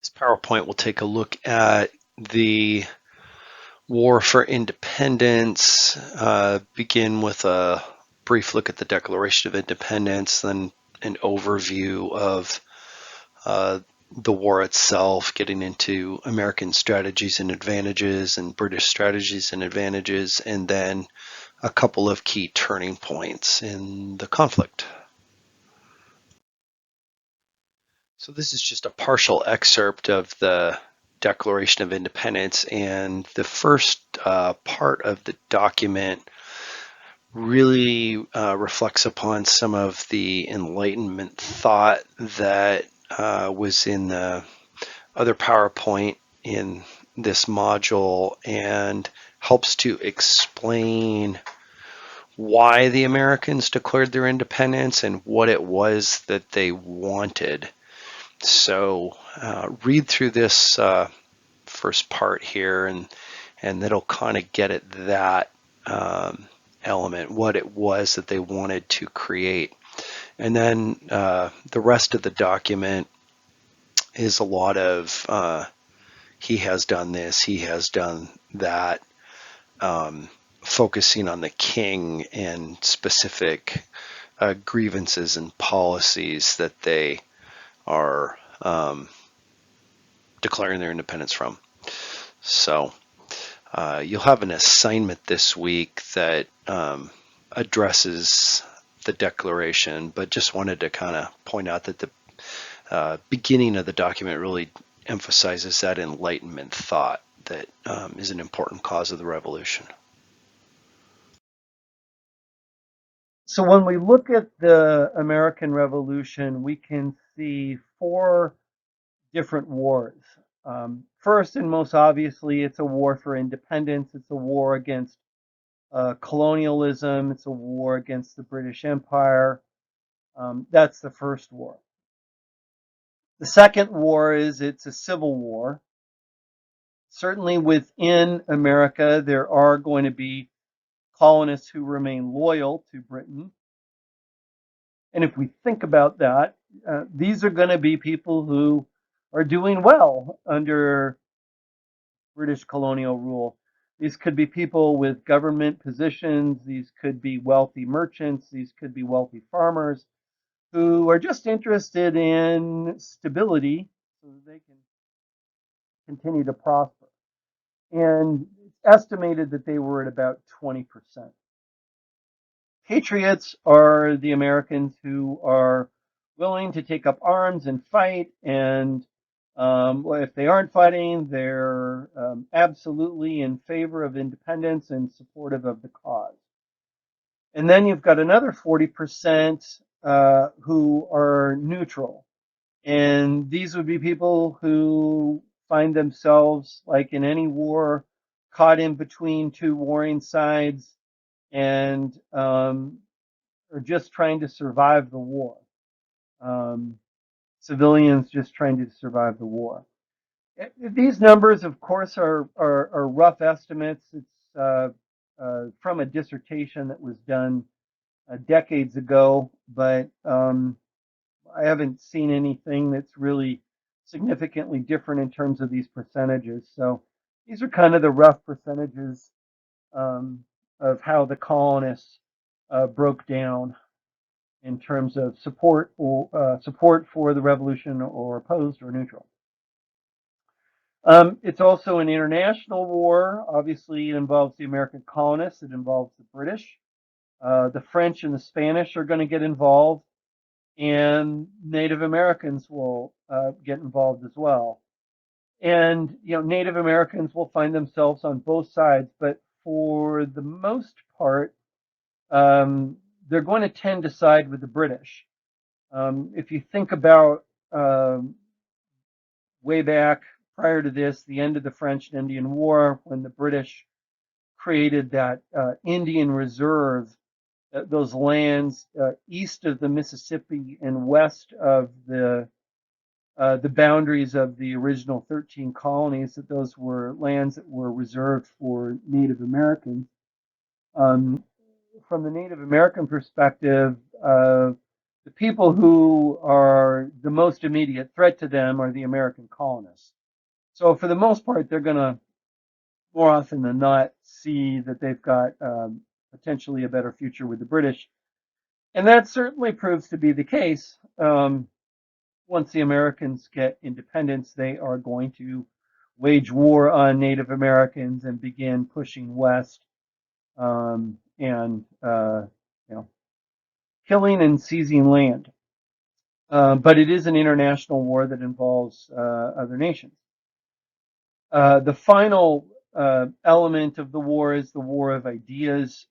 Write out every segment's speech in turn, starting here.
This PowerPoint will take a look at the War for Independence, begin with a brief look at the Declaration of Independence, then an overview of the war itself, getting into American strategies and advantages and British strategies and advantages, and then a couple of key turning points in the conflict. So this is just a partial excerpt of the Declaration of Independence, and the first part of the document really reflects upon some of the Enlightenment thought that was in the other PowerPoint in this module, and helps to explain why the Americans declared their independence and what it was that they wanted. So read through this first part here, and that'll kind of get at that element, what it was that they wanted to create. And then the rest of the document is a lot of he has done this, he has done that, focusing on the king and specific grievances and policies that they are declaring their independence from. So you'll have an assignment this week that addresses the Declaration, but just wanted to kind of point out that the beginning of the document really emphasizes that Enlightenment thought that is an important cause of the revolution. So when we look at the American Revolution, we can see four different wars. First and most obviously, it's a war for independence. It's a war against colonialism. It's a war against the British Empire. That's the first war. The second war is it's a civil war. Certainly within America, there are going to be colonists who remain loyal to Britain. And if we think about that, these are going to be people who are doing well under British colonial rule. These could be people with government positions. These could be wealthy merchants. These could be wealthy farmers who are just interested in stability so that they can continue to prosper. And it's estimated that they were at about 20%. Patriots are the Americans who are willing to take up arms and fight, and if they aren't fighting, they're absolutely in favor of independence and supportive of the cause. And then you've got another 40% who are neutral. And these would be people who find themselves, like in any war, caught in between two warring sides and are just trying to survive the war. Civilians just trying to survive the war. These numbers, of course, are rough estimates. It's from a dissertation that was done decades ago, but I haven't seen anything that's really significantly different in terms of these percentages. So these are kind of the rough percentages of how the colonists broke down in terms of support for the revolution, or opposed or neutral. It's also an international war. Obviously, it involves the American colonists. It involves the British. The French and the Spanish are going to get involved, and Native Americans will get involved as well. And Native Americans will find themselves on both sides, but for the most part, they're going to tend to side with the British. If you think about way back prior to this, the end of the French and Indian War, when the British created that Indian Reserve, those lands east of the Mississippi and west of the boundaries of the original 13 colonies, that those were lands that were reserved for Native Americans. From the Native American perspective, the people who are the most immediate threat to them are the American colonists. So for the most part, they're going to more often than not see that they've got potentially a better future with the British. And that certainly proves to be the case. Once the Americans get independence, they are going to wage war on Native Americans and begin pushing west, and you know, killing and seizing land. But it is an international war that involves other nations. The final element of the war is the war of ideas.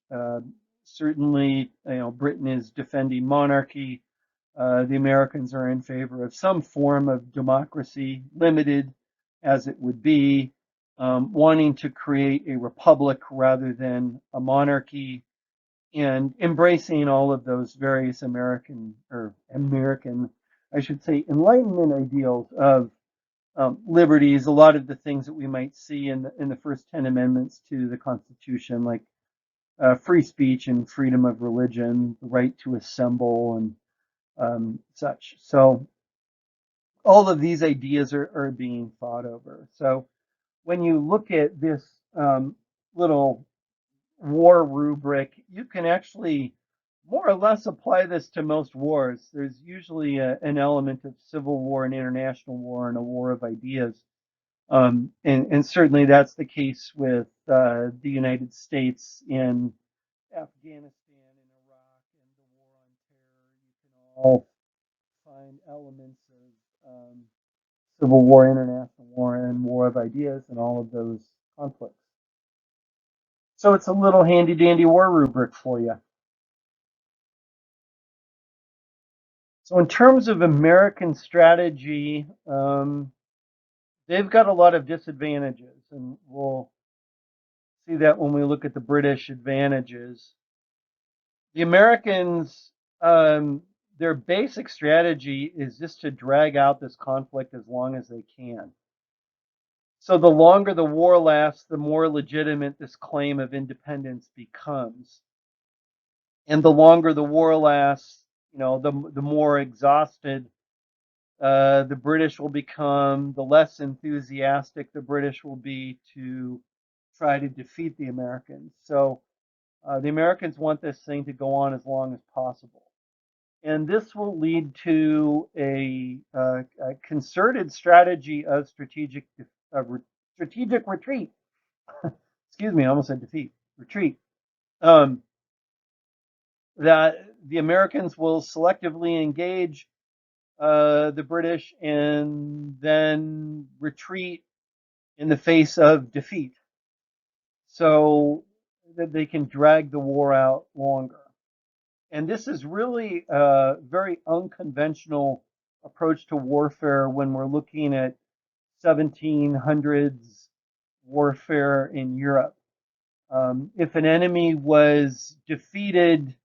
Certainly, Britain is defending monarchy. The Americans are in favor of some form of democracy, limited as it would be, wanting to create a republic rather than a monarchy, and embracing all of those various American, I should say, Enlightenment ideals of liberties. A lot of the things that we might see in the first 10 amendments to the Constitution, like free speech and freedom of religion, the right to assemble, and such. So all of these ideas are being fought over. So when you look at this little war rubric, you can actually more or less apply this to most wars. There's usually an element of civil war and international war and a war of ideas. And certainly that's the case with the United States in Afghanistan and Iraq and the war on terror. You can all find elements of civil war, international war, and war of ideas in all of those conflicts. So it's a little handy dandy war rubric for you. So in terms of American strategy, they've got a lot of disadvantages, and we'll see that when we look at the British advantages. The Americans, their basic strategy is just to drag out this conflict as long as they can. So the longer the war lasts, the more legitimate this claim of independence becomes. And the longer the war lasts, the more exhausted the British will become, the less enthusiastic the British will be to try to defeat the Americans. So the Americans want this thing to go on as long as possible. And this will lead to a concerted strategy of strategic retreat. Excuse me, I almost said defeat. Retreat. That the Americans will selectively engage the British and then retreat in the face of defeat, so that they can drag the war out longer. And this is really a very unconventional approach to warfare when we're looking at 1700s warfare in Europe. If an enemy was defeated,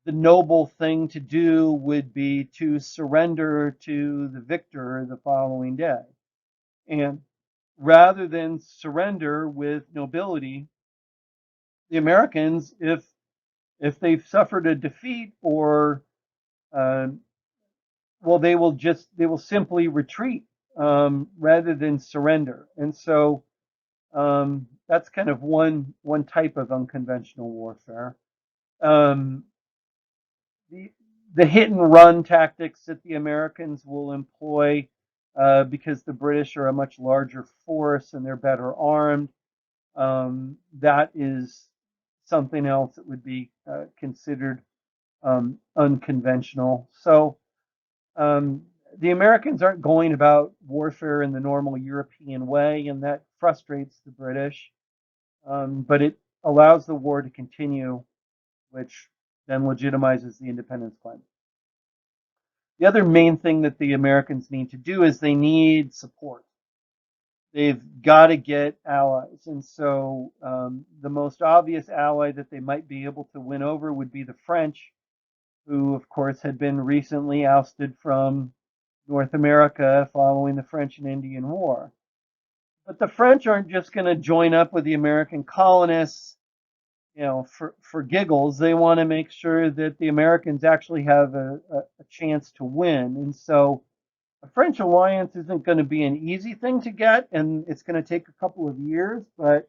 the noble thing to do would be to surrender to the victor the following day. And rather than surrender with nobility, the Americans, if they've suffered a defeat or well, they will simply retreat rather than surrender. And so that's kind of one type of unconventional warfare. Um, the hit and run tactics that the Americans will employ, because the British are a much larger force and they're better armed, that is something else that would be considered unconventional. So the Americans aren't going about warfare in the normal European way, and that frustrates the British. But it allows the war to continue, which then legitimizes the independence claim. The other main thing that the Americans need to do is they need support. They've got to get allies. And so the most obvious ally that they might be able to win over would be the French, who, of course, had been recently ousted from North America following the French and Indian War. But the French aren't just going to join up with the American colonists. for giggles, they want to make sure that the Americans actually have a chance to win. And so a French alliance isn't going to be an easy thing to get, and it's going to take a couple of years, but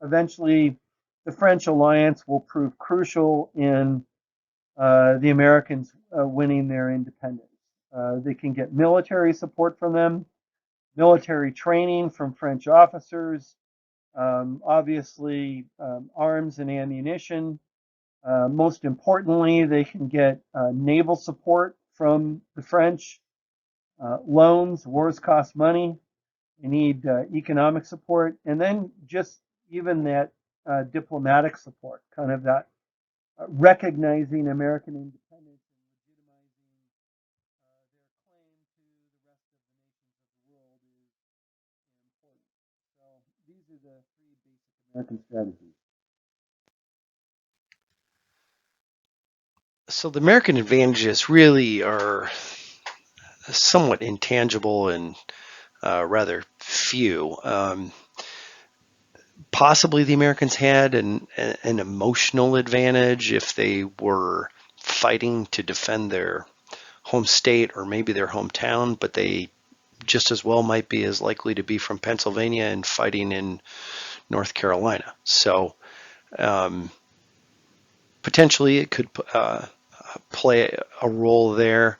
eventually the French alliance will prove crucial in the Americans winning their independence. They can get military support from them, military training from French officers, obviously arms and ammunition. Most importantly, they can get naval support from the French, loans. Wars cost money. They need economic support, and then just even that diplomatic support, kind of that recognizing American independence and legitimizing their claim to the rest of the nations of the world is important. So these are the three basic American strategies. So the American advantages really are somewhat intangible and rather few. Possibly the Americans had an emotional advantage if they were fighting to defend their home state or maybe their hometown, but they just as well might be as likely to be from Pennsylvania and fighting in North Carolina. So potentially it could play a role there.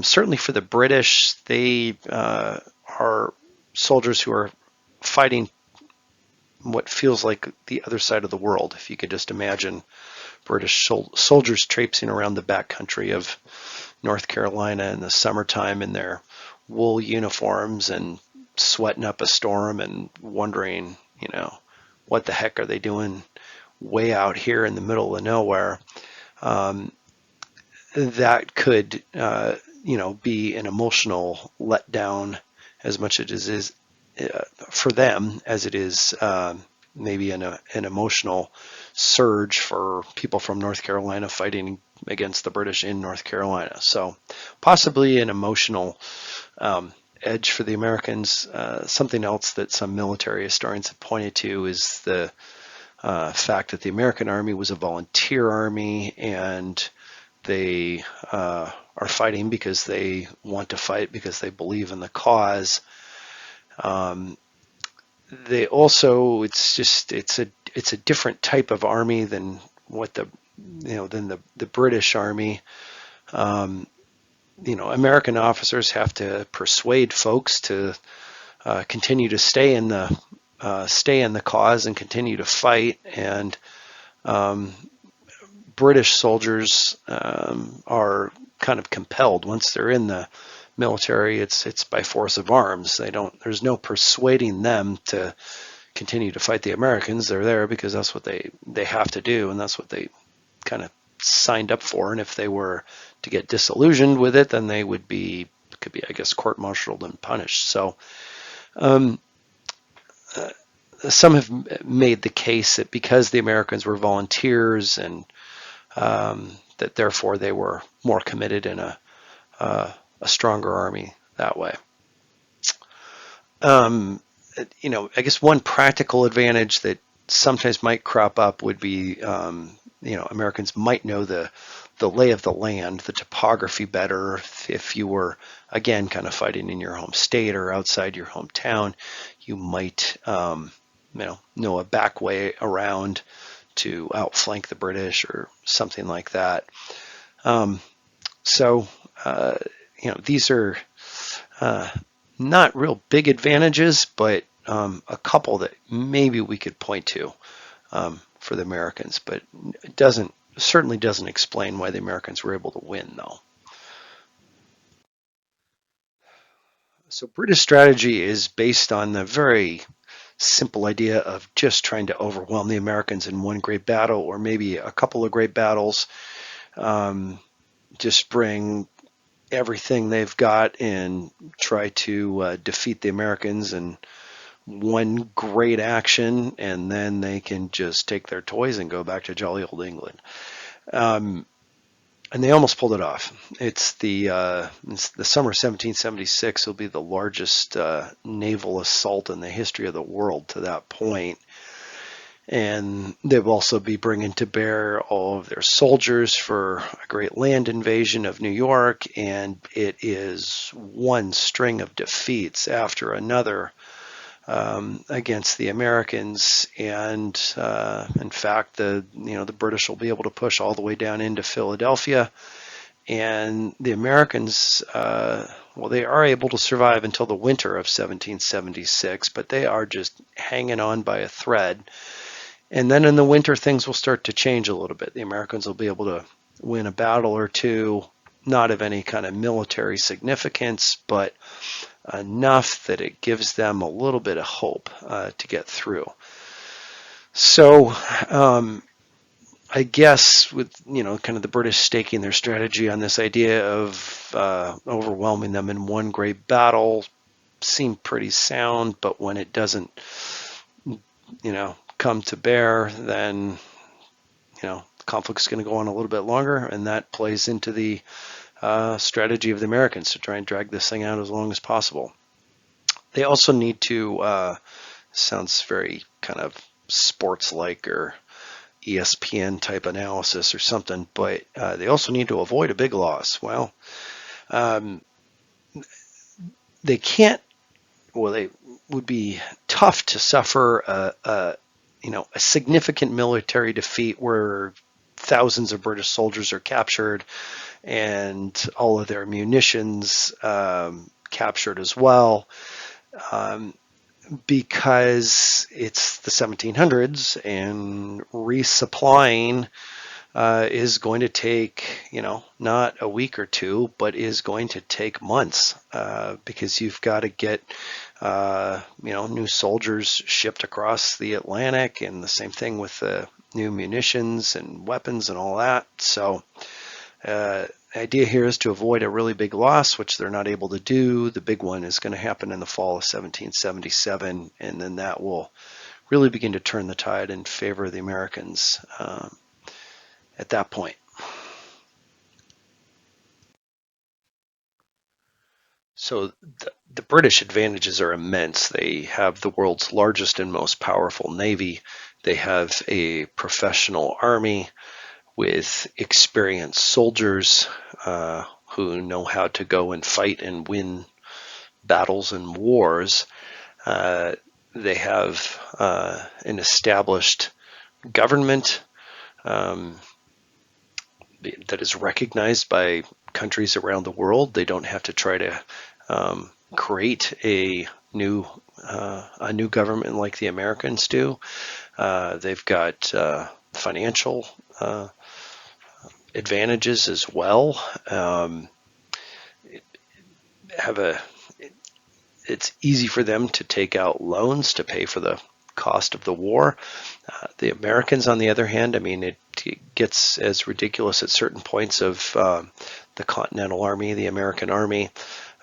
Certainly for the British, they are soldiers who are fighting what feels like the other side of the world. If you could just imagine British soldiers traipsing around the backcountry of North Carolina in the summertime in their wool uniforms and sweating up a storm and wondering, what the heck are they doing way out here in the middle of nowhere? That could, be an emotional letdown as much as it is for them as it is maybe an emotional surge for people from North Carolina fighting against the British in North Carolina. So possibly an emotional edge for the Americans. Something else that some military historians have pointed to is the fact that the American Army was a volunteer army and they are fighting because they want to fight because they believe in the cause. They also it's a different type of army than what the British Army. American officers have to persuade folks to continue to stay in the cause and continue to fight, and British soldiers are kind of compelled once they're in the military. It's by force of arms. There's no persuading them to continue to fight the Americans. They're there because that's what they have to do, and that's what they kind of signed up for. And if they were to get disillusioned with it, then they could be, I guess, court-martialed and punished. So some have made the case that because the Americans were volunteers and that therefore they were more committed in a stronger army that way. I guess one practical advantage that sometimes might crop up would be, Americans might know the lay of the land, the topography better. If you were, again, kind of fighting in your home state or outside your hometown, you might, know a back way around to outflank the British or something like that. So, these are not real big advantages, but a couple that maybe we could point to for the Americans, but it certainly doesn't explain why the Americans were able to win, though. So British strategy is based on the very simple idea of just trying to overwhelm the Americans in one great battle or maybe a couple of great battles. Just bring everything they've got and try to defeat the Americans in one great action, and then they can just take their toys and go back to jolly old England. And they almost pulled it off. It's the summer of 1776 will be the largest naval assault in the history of the world to that point. And they'll also be bringing to bear all of their soldiers for a great land invasion of New York, and it is one string of defeats after another against the Americans. And in fact, the British will be able to push all the way down into Philadelphia, and the Americans, well, they are able to survive until the winter of 1776, but they are just hanging on by a thread. And then in the winter, things will start to change a little bit. The Americans will be able to win a battle or two, not of any kind of military significance, but enough that it gives them a little bit of hope to get through. So I guess with kind of the British staking their strategy on this idea of overwhelming them in one great battle seemed pretty sound, but when it doesn't come to bear, then the conflict's going to go on a little bit longer, and that plays into the strategy of the Americans to try and drag this thing out as long as possible. They also need to, sounds very kind of sports-like or ESPN type analysis or something, but they also need to avoid a big loss. Well, they can't. Well, they would be tough to suffer a significant military defeat where thousands of British soldiers are captured and all of their munitions captured as well, because it's the 1700s and resupplying is going to take, not a week or two, but is going to take months because you've got to get, new soldiers shipped across the Atlantic, and the same thing with the new munitions and weapons and all that. So the idea here is to avoid a really big loss, which they're not able to do. The big one is going to happen in the fall of 1777, and then that will really begin to turn the tide in favor of the Americans at that point. So the British advantages are immense. They have the world's largest and most powerful navy. They have a professional army with experienced soldiers who know how to go and fight and win battles and wars. They have an established government that is recognized by countries around the world. They don't have to try to create a new government like the Americans do. They've got financial advantages as well. It's easy for them to take out loans to pay for the cost of the war. The Americans, on the other hand, it gets as ridiculous at certain points of the Continental Army, the American Army,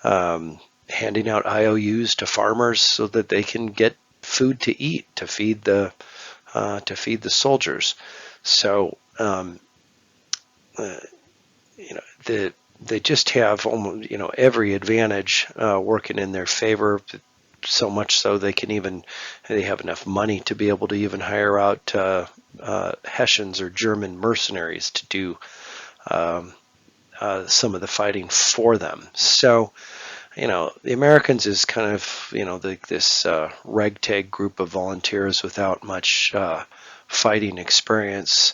handing out IOUs to farmers so that they can get food to eat to feed the soldiers. So they just have almost every advantage working in their favor. So much so they have enough money to be able to even hire out Hessians or German mercenaries to do some of the fighting for them. So the Americans is kind of this ragtag group of volunteers without much fighting experience.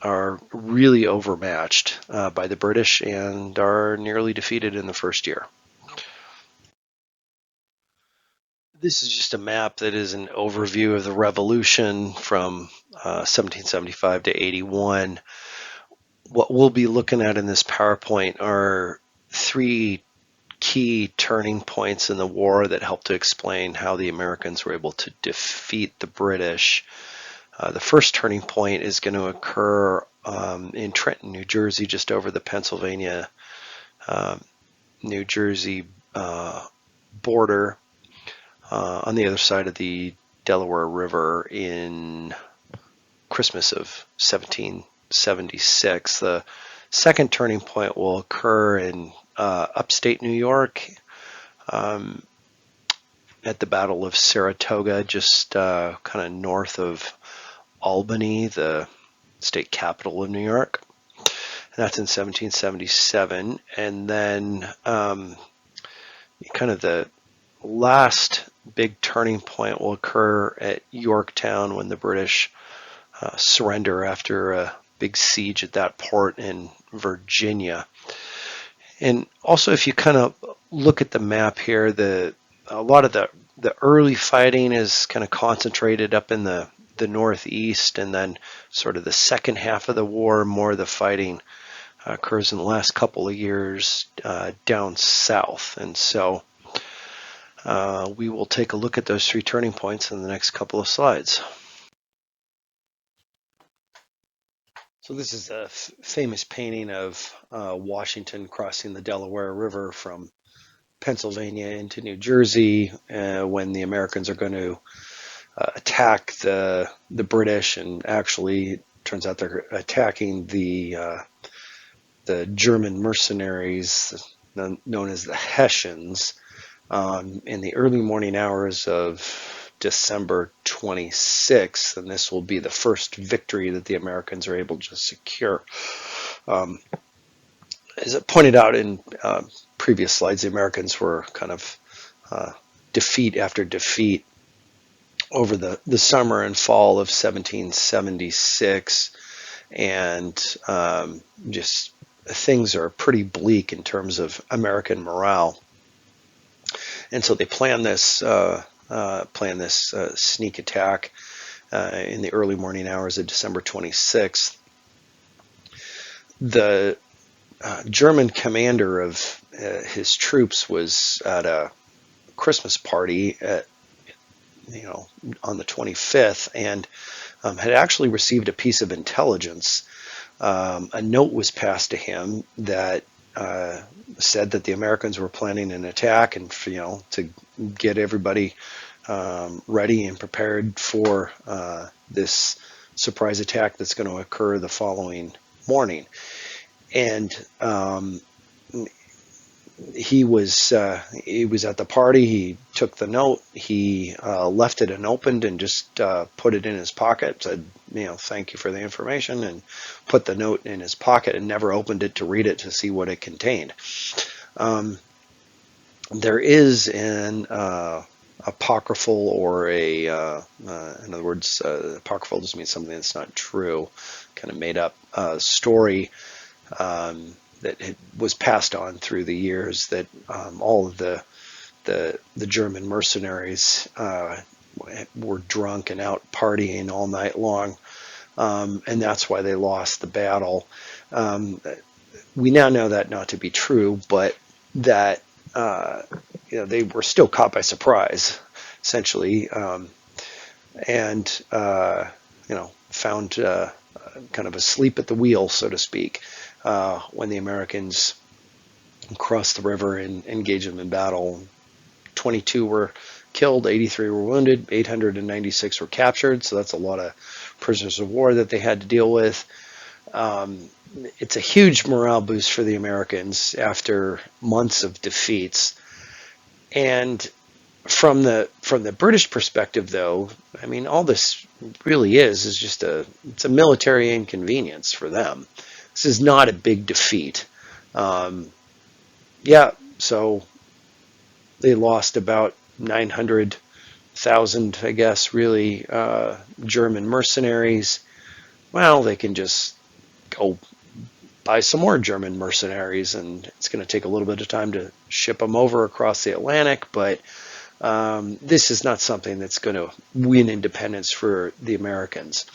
Are really overmatched by the British and are nearly defeated in the first year. This is just a map that is an overview of the revolution from 1775 to 81. What we'll be looking at in this PowerPoint are three key turning points in the war that help to explain how the Americans were able to defeat the British. The first turning point is going to occur in Trenton, New Jersey, just over the Pennsylvania, New Jersey border on the other side of the Delaware River in Christmas of 1776. The second turning point will occur in upstate New York at the Battle of Saratoga, just kind of north of Albany, the state capital of New York. And that's in 1777. And then kind of the last big turning point will occur at Yorktown when the British surrender after a big siege at that port in Virginia. And also, if you kind of look at the map here, a lot of the early fighting is kind of concentrated up in the northeast, and then sort of the second half of the war, more of the fighting occurs in the last couple of years down south. And so we will take a look at those three turning points in the next couple of slides. So this is a famous painting of Washington crossing the Delaware River from Pennsylvania into New Jersey when the Americans are going to attack the British, and actually it turns out they're attacking the German mercenaries known as the Hessians in the early morning hours of December 26th, and this will be the first victory that the Americans are able to secure. As I pointed out in previous slides, the Americans were kind of defeat after defeat over the summer and fall of 1776, and just things are pretty bleak in terms of American morale. And so they plan this sneak attack in the early morning hours of December 26th. The German commander of his troops was at a Christmas party on the 25th, and had actually received a piece of intelligence. A note was passed to him that said that the Americans were planning an attack, and to get everybody ready and prepared for this surprise attack that's going to occur the following morning. And he was at the party. He took the note. He left it unopened and just put it in his pocket. Said, thank you for the information, and put the note in his pocket and never opened it to read it to see what it contained. There is an apocryphal, or in other words, apocryphal just means something that's not true, kind of made up story that was passed on through the years, that all of the German mercenaries were drunk and out partying all night long, and that's why they lost the battle. We now know that not to be true, but that they were still caught by surprise, essentially, and found kind of asleep at the wheel, so to speak, when the Americans crossed the river and engaged them in battle. 22 were killed, 83 were wounded, 896 were captured, so that's a lot of prisoners of war that they had to deal with. It's a huge morale boost for the Americans after months of defeats. And from the British perspective, though, I mean, all this really is just it's a military inconvenience for them. This is not a big defeat. So they lost about 900,000, I guess, really, German mercenaries. Well, they can just go buy some more German mercenaries, and it's going to take a little bit of time to ship them over across the Atlantic, but this is not something that's going to win independence for the Americans.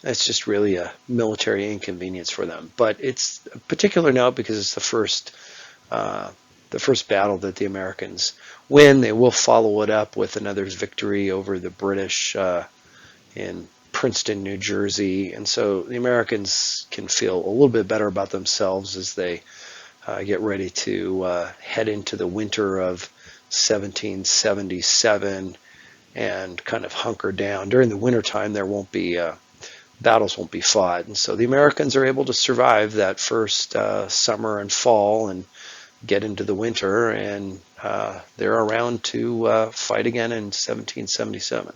It's just really a military inconvenience for them. But it's a particular note because it's the first battle that the Americans win. They will follow it up with another victory over the British in Princeton, New Jersey. And so the Americans can feel a little bit better about themselves as they get ready to head into the winter of 1777 and kind of hunker down. During the wintertime, there won't be battles won't be fought, and so the Americans are able to survive that first summer and fall, and get into the winter, and they're around to fight again in 1777.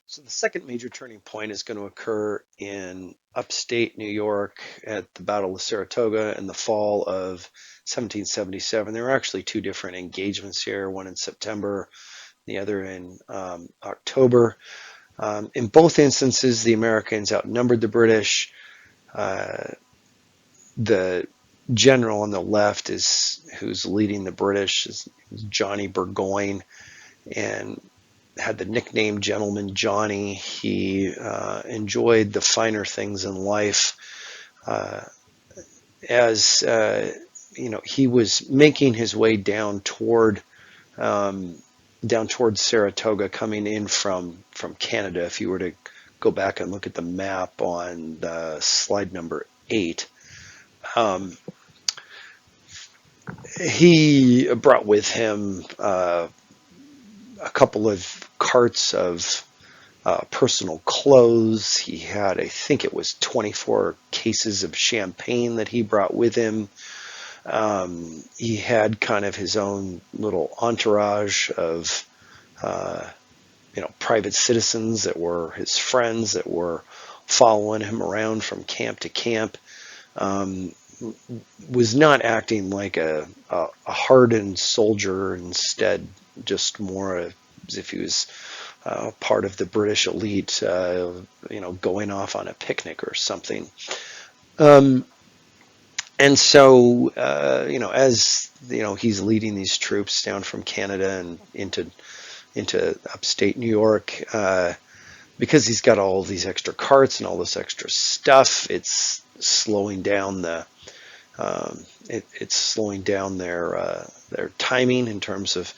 So the second major turning point is going to occur in upstate New York at the Battle of Saratoga in the fall of 1777. There were actually two different engagements here, one in September, the other in October. In both instances, the Americans outnumbered the British. The general on the left who's leading the British is Johnny Burgoyne, and had the nickname Gentleman Johnny. He enjoyed the finer things in life. As he was making his way down towards Saratoga, coming in from Canada. If you were to go back and look at the map on slide number 8, he brought with him a couple of carts of personal clothes. He had, I think it was 24 cases of champagne that he brought with him. He had kind of his own little entourage of, private citizens that were his friends that were following him around from camp to camp. Was not acting like a hardened soldier, instead just more as if he was part of the British elite, going off on a picnic or something. And so, as he's leading these troops down from Canada and into upstate New York, because he's got all these extra carts and all this extra stuff, it's slowing down their timing in terms of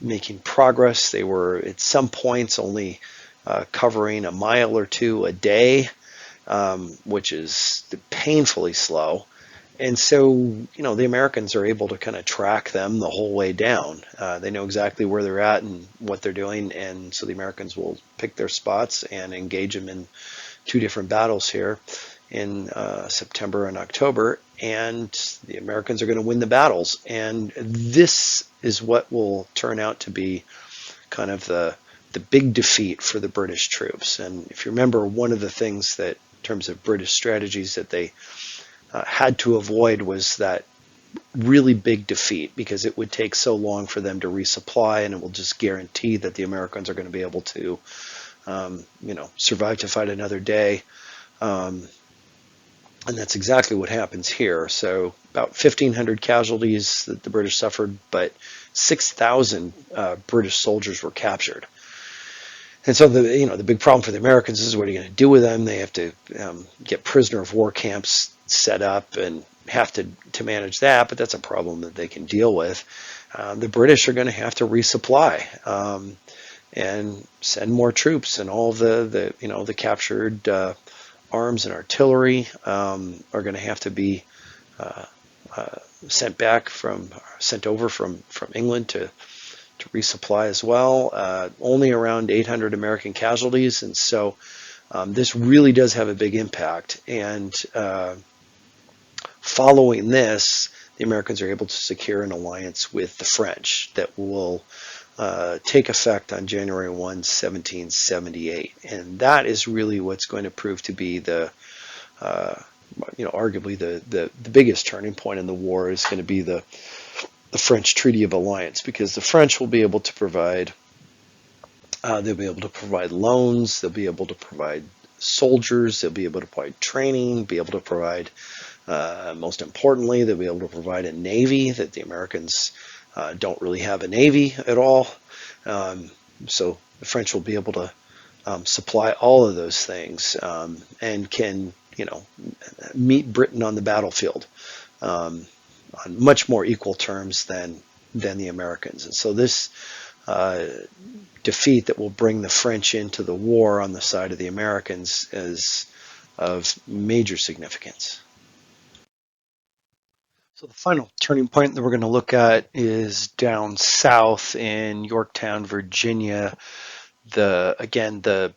making progress. They were at some points only covering a mile or two a day, which is painfully slow. And so, the Americans are able to kind of track them the whole way down. They know exactly where they're at and what they're doing. And so the Americans will pick their spots and engage them in two different battles here in September and October. And the Americans are going to win the battles. And this is what will turn out to be kind of the big defeat for the British troops. And if you remember, one of the things that, in terms of British strategies, that they had to avoid was that really big defeat, because it would take so long for them to resupply, and it will just guarantee that the Americans are going to be able to, survive to fight another day. And that's exactly what happens here. So about 1,500 casualties that the British suffered, but 6,000 British soldiers were captured. And so the big problem for the Americans is, what are you going to do with them? They have to get prisoner of war camps set up and have to manage that, but that's a problem that they can deal with. The British are going to have to resupply and send more troops, and all the captured arms and artillery are going to have to be sent over from England to resupply as well. Only around 800 American casualties, and so this really does have a big impact. And following this, the Americans are able to secure an alliance with the French that will take effect on January 1, 1778. And that is really what's going to prove to be arguably the biggest turning point in the war, is going to be the French Treaty of Alliance, because the French will be able to provide loans, they'll be able to provide soldiers, they'll be able to provide training, be able to provide, most importantly, they'll be able to provide a navy, that the Americans don't really have a navy at all. So the French will be able to supply all of those things, and can meet Britain on the battlefield on much more equal terms than the Americans. And so this defeat that will bring the French into the war on the side of the Americans is of major significance. So the final turning point that we're going to look at is down south in Yorktown, Virginia. The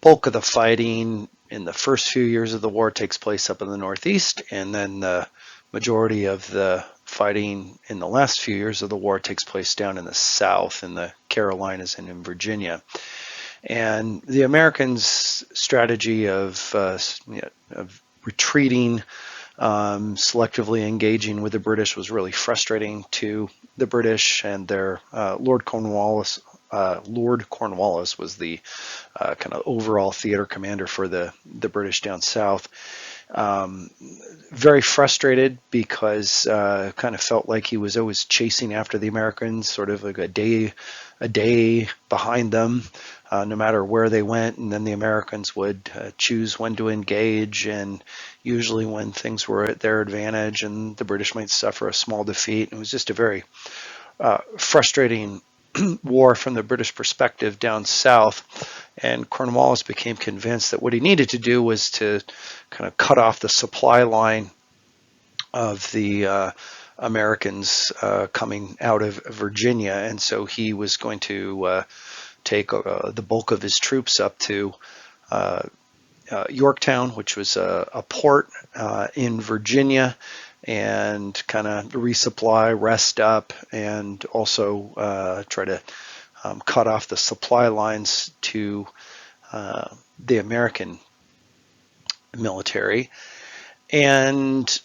bulk of the fighting in the first few years of the war takes place up in the Northeast, and then the majority of the fighting in the last few years of the war takes place down in the South, in the Carolinas and in Virginia. And the Americans' strategy of retreating, selectively engaging with the British was really frustrating to the British, and their Lord Cornwallis. Lord Cornwallis was the kind of overall theater commander for the British down south. Very frustrated because kind of felt like he was always chasing after the Americans, sort of like a day behind them, no matter where they went. And then the Americans would choose when to engage, and usually when things were at their advantage, and the British might suffer a small defeat. It was just a very frustrating war from the British perspective down south. And Cornwallis became convinced that what he needed to do was to kind of cut off the supply line of the Americans coming out of Virginia. And so he was going to take the bulk of his troops up to Yorktown, which was a port in Virginia, and kind of resupply, rest up, and also try to cut off the supply lines to the American military. And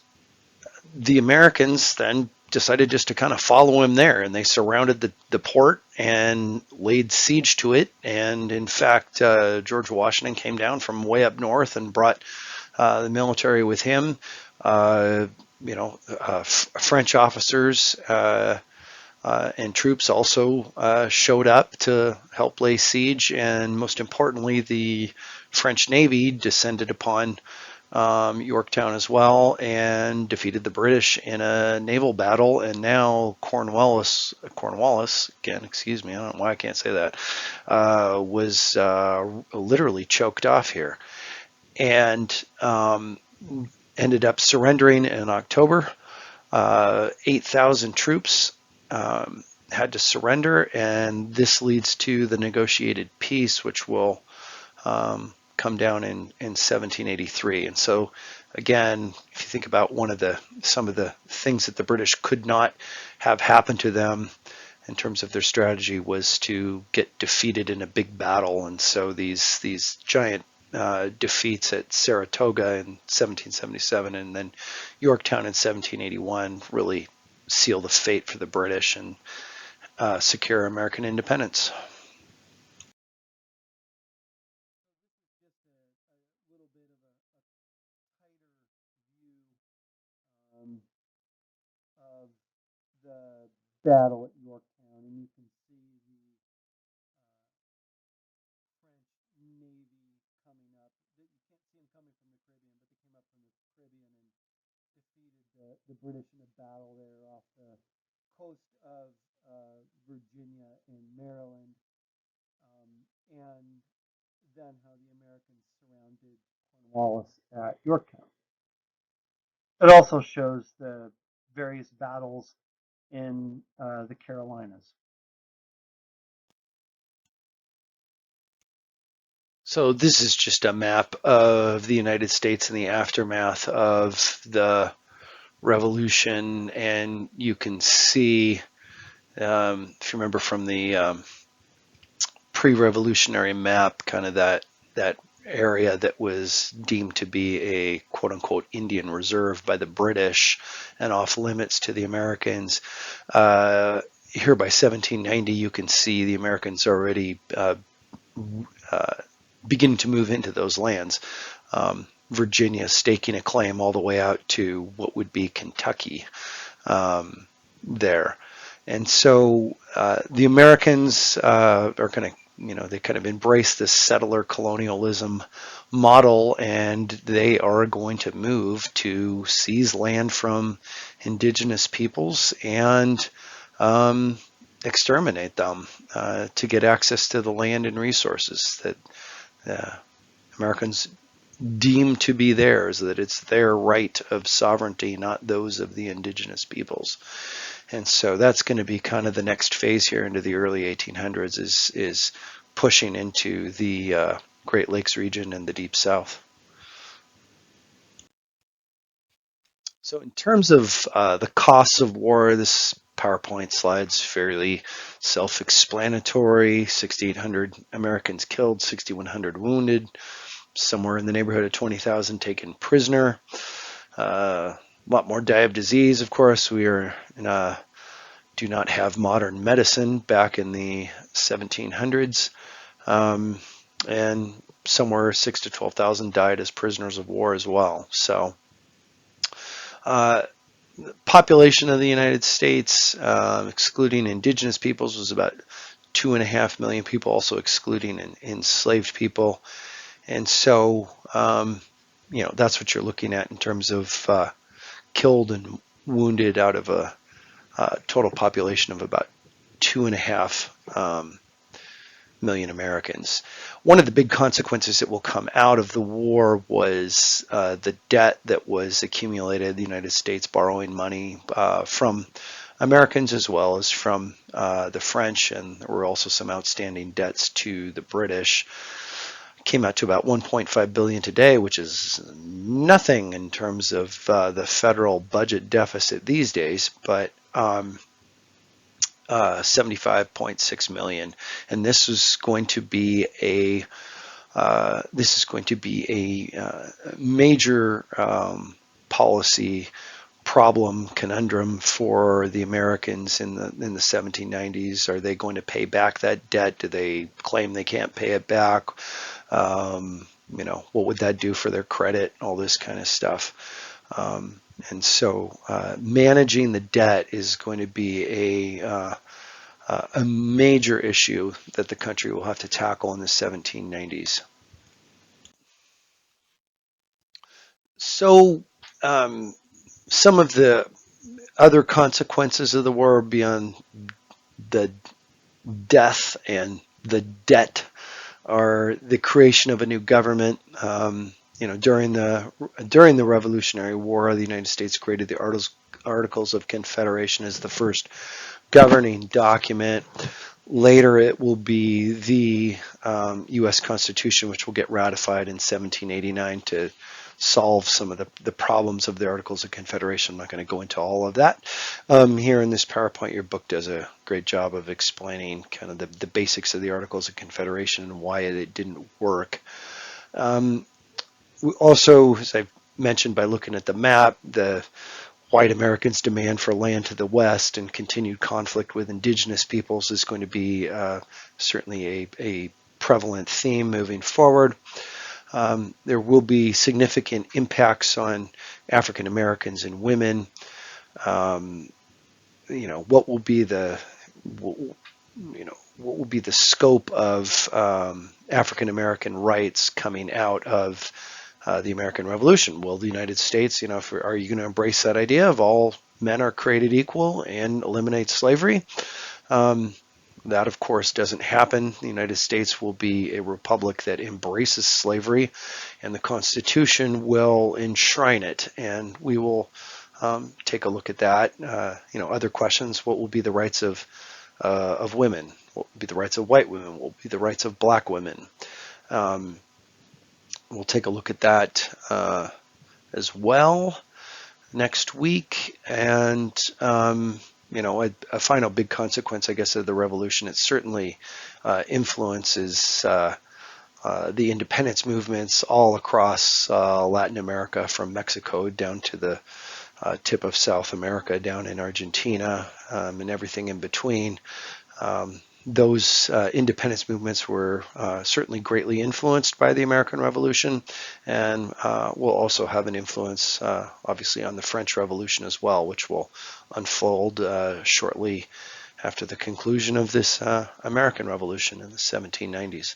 the Americans then decided just to kind of follow him there, and they surrounded the port and laid siege to it. And in fact, George Washington came down from way up north and brought the military with him. French officers and troops also showed up to help lay siege, and most importantly, the French Navy descended upon Yorktown as well and defeated the British in a naval battle. And now Cornwallis again, excuse me, I don't know why I can't say that, was literally choked off here, and ended up surrendering in October. 8,000 troops had to surrender, and this leads to the negotiated peace, which will come down in 1783. And so, again, if you think about some of the things that the British could not have happen to them in terms of their strategy was to get defeated in a big battle. And so these giant defeats at Saratoga in 1777 and then Yorktown in 1781 really seal the fate for the British and secure American independence. Of the battle at Yorktown, and you can see the French Navy coming up. You can't see them coming from the Caribbean, but they came up from the Caribbean and defeated the British in a battle there off the coast of Virginia and Maryland, and then how the Americans surrounded Cornwallis at Yorktown. It also shows the various battles in the Carolinas. So this is just a map of the United States in the aftermath of the Revolution, and you can see, if you remember from the pre-revolutionary map, kind of that area that was deemed to be a quote-unquote Indian reserve by the British and off limits to the Americans. Here by 1790, you can see the Americans already beginning to move into those lands. Virginia staking a claim all the way out to what would be Kentucky there. And so the Americans are going to, they kind of embrace this settler colonialism model, and they are going to move to seize land from indigenous peoples and exterminate them to get access to the land and resources that Americans deem to be theirs, that it's their right of sovereignty, not those of the indigenous peoples. And so that's going to be kind of the next phase here into the early 1800s is pushing into the Great Lakes region and the Deep South. So in terms of the costs of war, this PowerPoint slide's fairly self-explanatory. 6,800 Americans killed, 6,100 wounded, somewhere in the neighborhood of 20,000 taken prisoner. A lot more die of disease, of course. We are do not have modern medicine back in the 1700s. And somewhere 6 to 12,000 died as prisoners of war as well. So population of the United States, excluding indigenous peoples, was about 2.5 million people, also excluding enslaved people. And so, that's what you're looking at in terms of killed and wounded out of a total population of about 2.5 million Americans. One of the big consequences that will come out of the war was the debt that was accumulated, the United States borrowing money from Americans as well as from the French, and there were also some outstanding debts to the British. Came out to about 1.5 billion today, which is nothing in terms of the federal budget deficit these days, but 75.6 million, and this is going to be a major policy problem, conundrum for the Americans in the 1790s. Are they going to pay back that debt? Do they claim they can't pay it back? What would that do for their credit? All this kind of stuff. And so managing the debt is going to be a major issue that the country will have to tackle in the 1790s. So some of the other consequences of the war beyond the death and the debt are the creation of a new government. During the Revolutionary War, the United States created the Articles of Confederation as the first governing document. Later, it will be the U.S. Constitution, which will get ratified in 1789 to solve some of the problems of the Articles of Confederation. I'm not going to go into all of that here in this PowerPoint. Your book does a great job of explaining kind of the basics of the Articles of Confederation and why it didn't work. We also, as I mentioned by looking at the map, the white Americans' demand for land to the west and continued conflict with indigenous peoples is going to be certainly a prevalent theme moving forward. There will be significant impacts on African Americans and women. What will be the scope of African American rights coming out of the American Revolution? Will the United States, are you going to embrace that idea of all men are created equal and eliminate slavery? That, of course, doesn't happen. The United States will be a republic that embraces slavery, and the Constitution will enshrine it. And we will take a look at that. Other questions: what will be the rights of women? What will be the rights of white women? What will be the rights of black women? We'll take a look at that as well next week. And a final big consequence, I guess, of the revolution, it certainly influences the independence movements all across Latin America, from Mexico down to the tip of South America, down in Argentina, and everything in between. Those independence movements were certainly greatly influenced by the American Revolution, and will also have an influence, obviously, on the French Revolution as well, which will unfold shortly after the conclusion of this American Revolution in the 1790s.